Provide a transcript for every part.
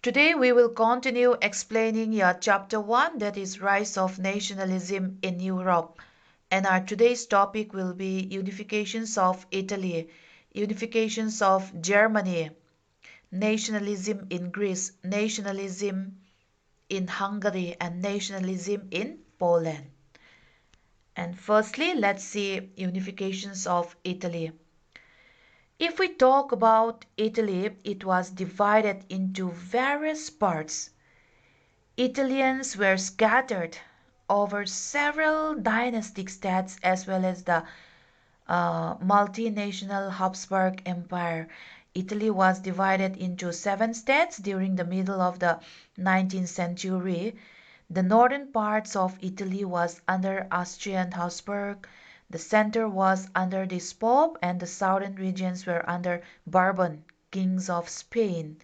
Today we will continue explaining chapter 1, that is Rise of Nationalism in Europe. And our today's topic will be unifications of Italy, unifications of Germany, nationalism in Greece, nationalism in Hungary, and nationalism in Poland. And firstly, let's see unifications of Italy. If we talk about Italy, it was divided into various parts. Italians were scattered over several dynastic states as well as the multinational Habsburg Empire. Italy was divided into 7 states during the middle of the 19th century. The northern parts of Italy was under Austrian Habsburg, the center was under the Pope, and the southern regions were under Bourbon, kings of Spain.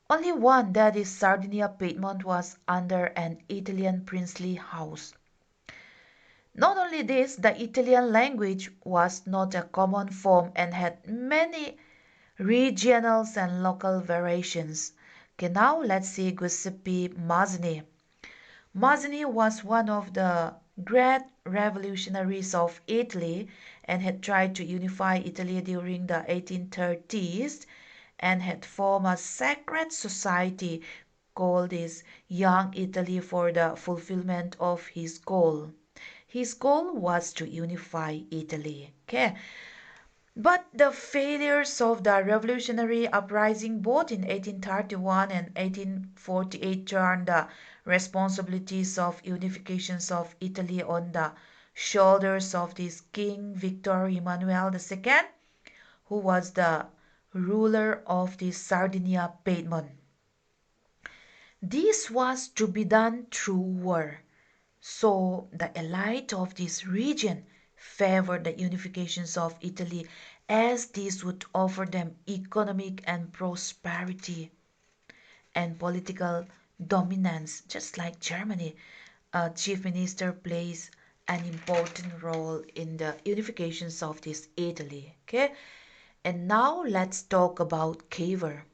Only one, that is Sardinia-Piedmont, was under an Italian princely house. Not only this, the Italian language was not a common form and had many regional and local variations. Okay, now let's see Giuseppe Mazzini. Mazzini was one of the great revolutionaries of Italy and had tried to unify Italy during the 1830s and had formed a secret society called this Young Italy for the fulfillment of his goal. His goal was to unify Italy. Okay. But the failures of the revolutionary uprising both in 1831 and 1848 turned the responsibilities of unifications of Italy on the shoulders of this King Victor Emmanuel II, who was the ruler of the Sardinia Piedmont. This was to be done through war. So the elite of this region favored the unifications of Italy as this would offer them economic and prosperity and political dominance, just like Germany. A chief minister plays an important role in the unifications of this Italy. Okay, and now let's talk about Cavour.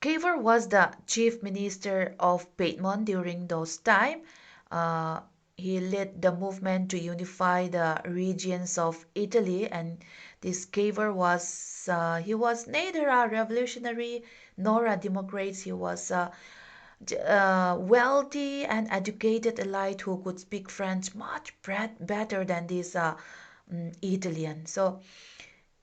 Cavour was the chief minister of Piedmont during those time. Uh, he led the movement to unify the regions of Italy, and this Cavour was he was neither a revolutionary nor a democrat. He was a wealthy and educated elite who could speak French much better than this Italian. So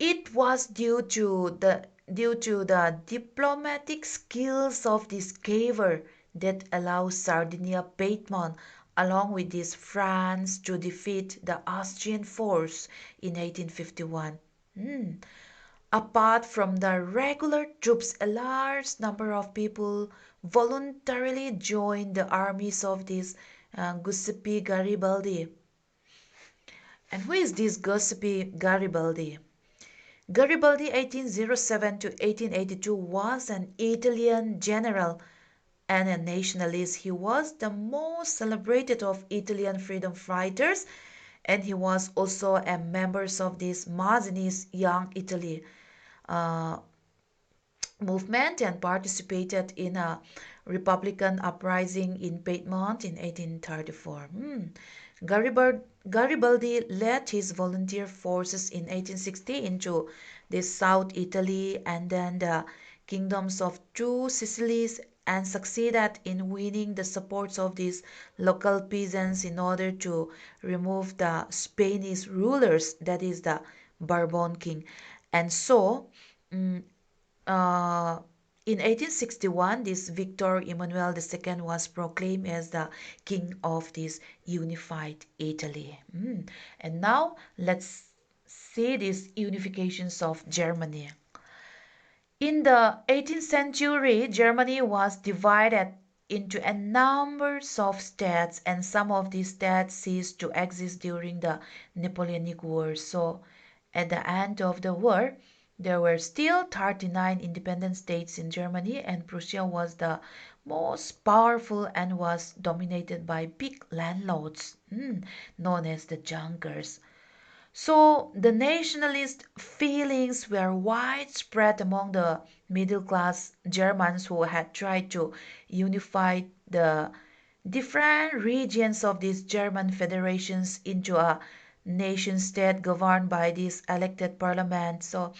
it was due to the diplomatic skills of this Cavour that allowed Sardinia Piedmont along with this France to defeat the Austrian force in 1851. Apart from the regular troops, a large number of people voluntarily joined the armies of this Giuseppe Garibaldi. And who is this Giuseppe Garibaldi? Garibaldi 1807 to 1882 was an Italian general and a nationalist. He was the most celebrated of Italian freedom fighters, and he was also a member of this Mazzini's Young Italy uh, movement and participated in a Republican uprising in Piedmont in 1834. Garibaldi led his volunteer forces in 1860 into the South Italy and then the kingdoms of Two Sicilies and succeeded in winning the supports of these local peasants in order to remove the Spanish rulers, that is the Bourbon king. And so, mm, uh, in 1861, this Victor Emmanuel II was proclaimed as the king of this unified Italy. And now let's see these unifications of Germany. In the 18th century, Germany was divided into a number of states, and some of these states ceased to exist during the Napoleonic Wars. So, at the end of the war, there were still 39 independent states in Germany, and Prussia was the most powerful and was dominated by big landlords known as the Junkers. So the nationalist feelings were widespread among the middle class Germans who had tried to unify the different regions of these German federations into a nation state governed by this elected parliament. So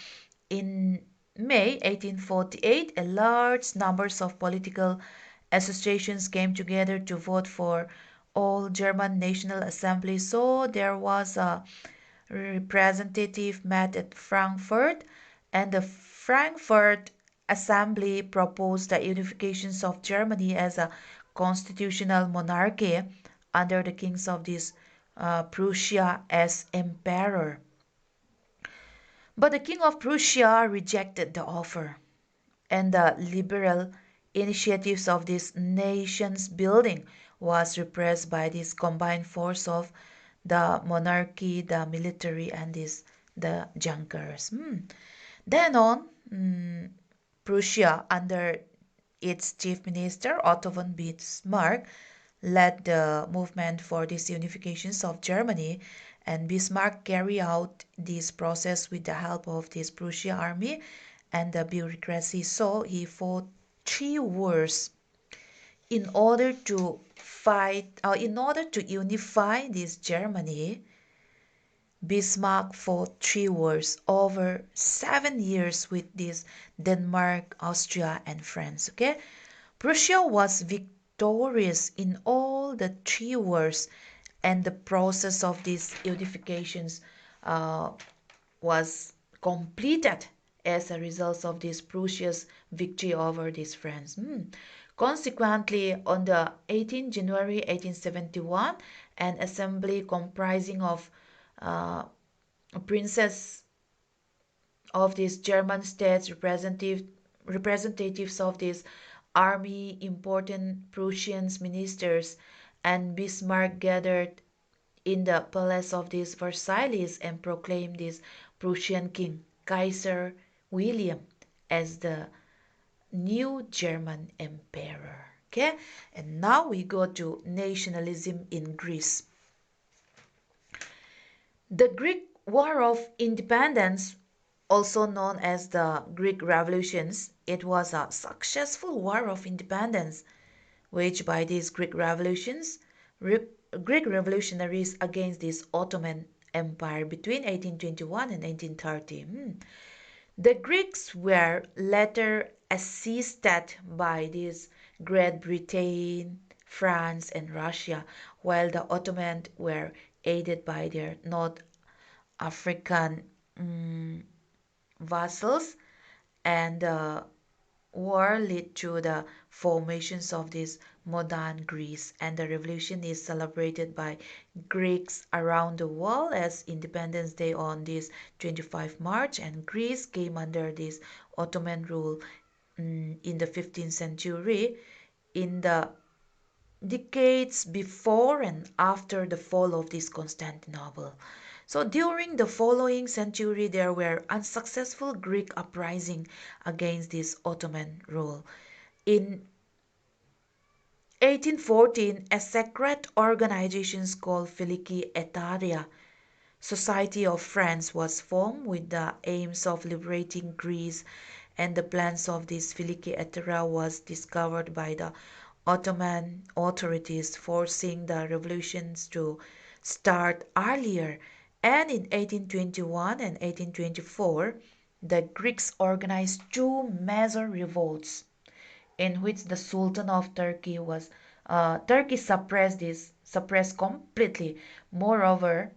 in May 1848, a large numbers of political associations came together to vote for all German National Assembly. So there was a representative met at Frankfurt, and the Frankfurt Assembly proposed the unification of Germany as a constitutional monarchy under the kings of this Prussia as emperor. But the king of Prussia rejected the offer, and the liberal initiatives of this nation's building was repressed by this combined force of the monarchy, the military, and the Junkers. Then on, Prussia, under its chief minister Otto von Bismarck, led the movement for this unifications of Germany, and Bismarck carried out this process with the help of this Prussian army and the bureaucracy. So he fought 3 wars in order to in order to unify this Germany. Bismarck fought 3 wars over 7 years with this Denmark, Austria, and France. Okay, Prussia was victorious in all the 3 wars, and the process of these unifications uh, was completed as a result of this Prussia's victory over this France. Consequently, on the 18th January 1871, an assembly comprising of uh, princes of these German states, representatives of this army, important Prussian ministers, and Bismarck gathered in the palace of this Versailles and proclaimed this Prussian king, Kaiser William, as the new German emperor. Okay, and now we go to nationalism in Greece. The Greek War of Independence, also known as the Greek Revolutions, it was a successful war of independence waged by these Greek revolutions, Greek revolutionaries against this Ottoman Empire between 1821 and 1830. The Greeks were later assisted by this Great Britain, France, and Russia, while the Ottomans were aided by their North African vassals, and war led to the formations of this modern Greece, and the revolution is celebrated by Greeks around the world as Independence Day on this 25 March, and Greece came under this Ottoman rule in the 15th century. In the decades before and after the fall of this Constantinople. So during the following century, there were unsuccessful Greek uprising against this Ottoman rule. In 1814, a secret organization called Filiki Etaria Society of Friends was formed with the aims of liberating Greece, and the plans of this Filiki Etera was discovered by the Ottoman authorities, forcing the revolutions to start earlier. And in 1821 and 1824, the Greeks organized 2 major revolts in which the Sultan of Turkey was Turkey suppressed completely. Moreover,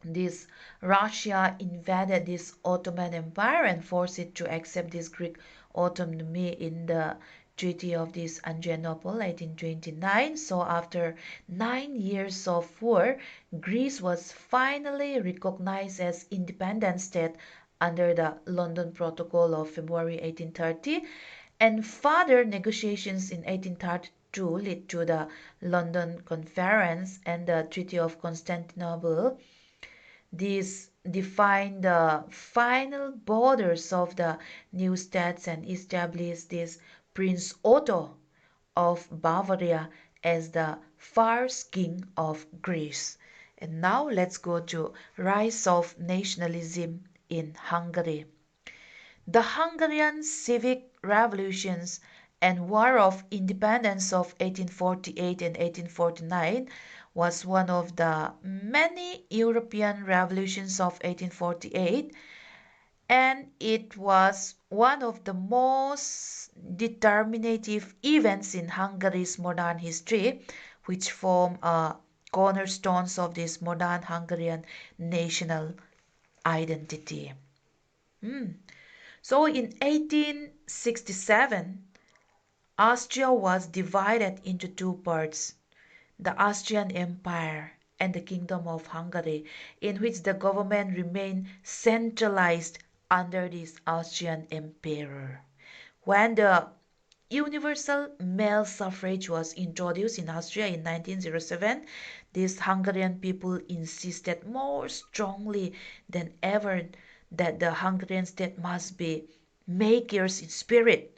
this Russia invaded this Ottoman Empire and forced it to accept this Greek autonomy in the Treaty of this Adrianople 1829. So after 9 years of war, Greece was finally recognized as independent state under the London Protocol of February 1830, and further negotiations in 1832 led to the London Conference and the Treaty of Constantinople. These define the final borders of the new states and established this Prince Otto of Bavaria as the first king of Greece. And now let's go to rise of nationalism in Hungary. The Hungarian civic revolutions and War of Independence of 1848 and 1849 was one of the many European revolutions of 1848, and it was one of the most determinative events in Hungary's modern history, which form cornerstones of this modern Hungarian national identity. Hmm. So in 1867, Austria was divided into two parts, the Austrian Empire and the Kingdom of Hungary, in which the government remained centralized under this Austrian emperor. When the universal male suffrage was introduced in Austria in 1907, these Hungarian people insisted more strongly than ever that the Hungarian state must be makers in spirit.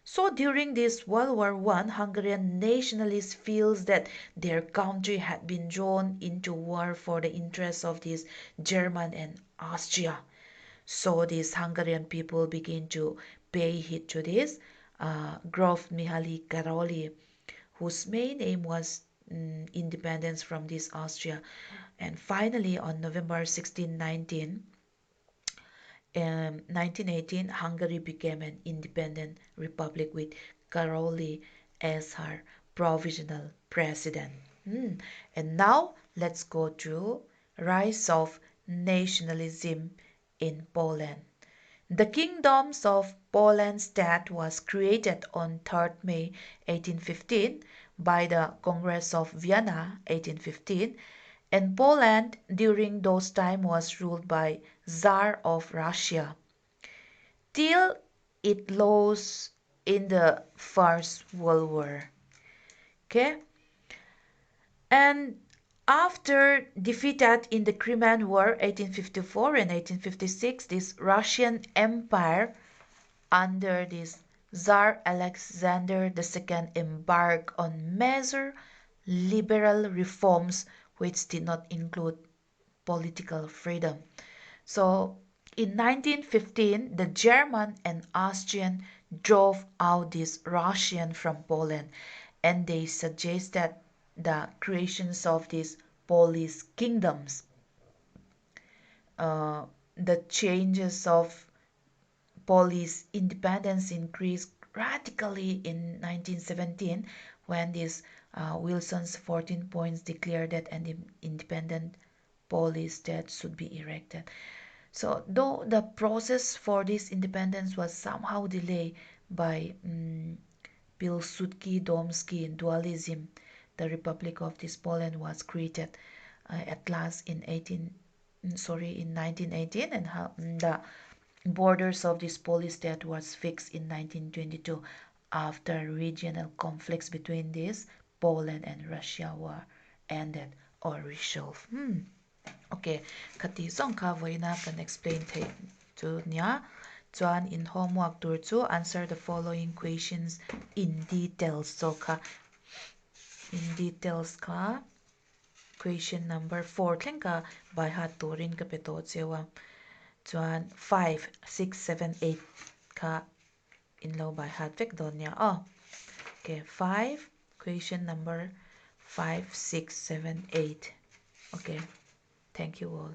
So during this World War I, Hungarian nationalists feels that their country had been drawn into war for the interests of this German and Austria. So these Hungarian people begin to pay heed to this. Graf Mihaly Karoli, whose main aim was independence from this Austria. And finally, on November 16, 1918, Hungary became an independent republic with Karoli as her provisional president. And now let's go to rise of nationalism in Poland. The kingdoms of Poland state was created on 3rd May 1815 by the Congress of Vienna 1815, and Poland during those time was ruled by Tsar of Russia till it lost in the First World War. Okay? And after defeated in the Crimean War 1854 and 1856, this Russian Empire under this Tsar Alexander II embarked on major liberal reforms which did not include political freedom. So in 1915, the German and Austrian drove out these Russian from Poland, and they suggested the creations of these Polish kingdoms. The changes of Polish independence increased radically in 1917 when this Wilson's 14 points declared that an independent Polish state should be erected. So, though the process for this independence was somehow delayed by Pilsudski-Domsky dualism, the Republic of this Poland was created at last in 1918, and the borders of this Polish state was fixed in 1922 after regional conflicts between this Poland and Russia were ended or resolved. Okay, kati song ka voi na kan explain to niya. Chuan in homework tur chu answer the following questions in details. So ka in details ka question number 4 thleng ka by heart turin ka peto chewa. Chuan 5, 6, 7, 8 ka in low by heart vek don niya. Oh, okay, 5 question number 5, 6, 7, 8. Okay, thank you all.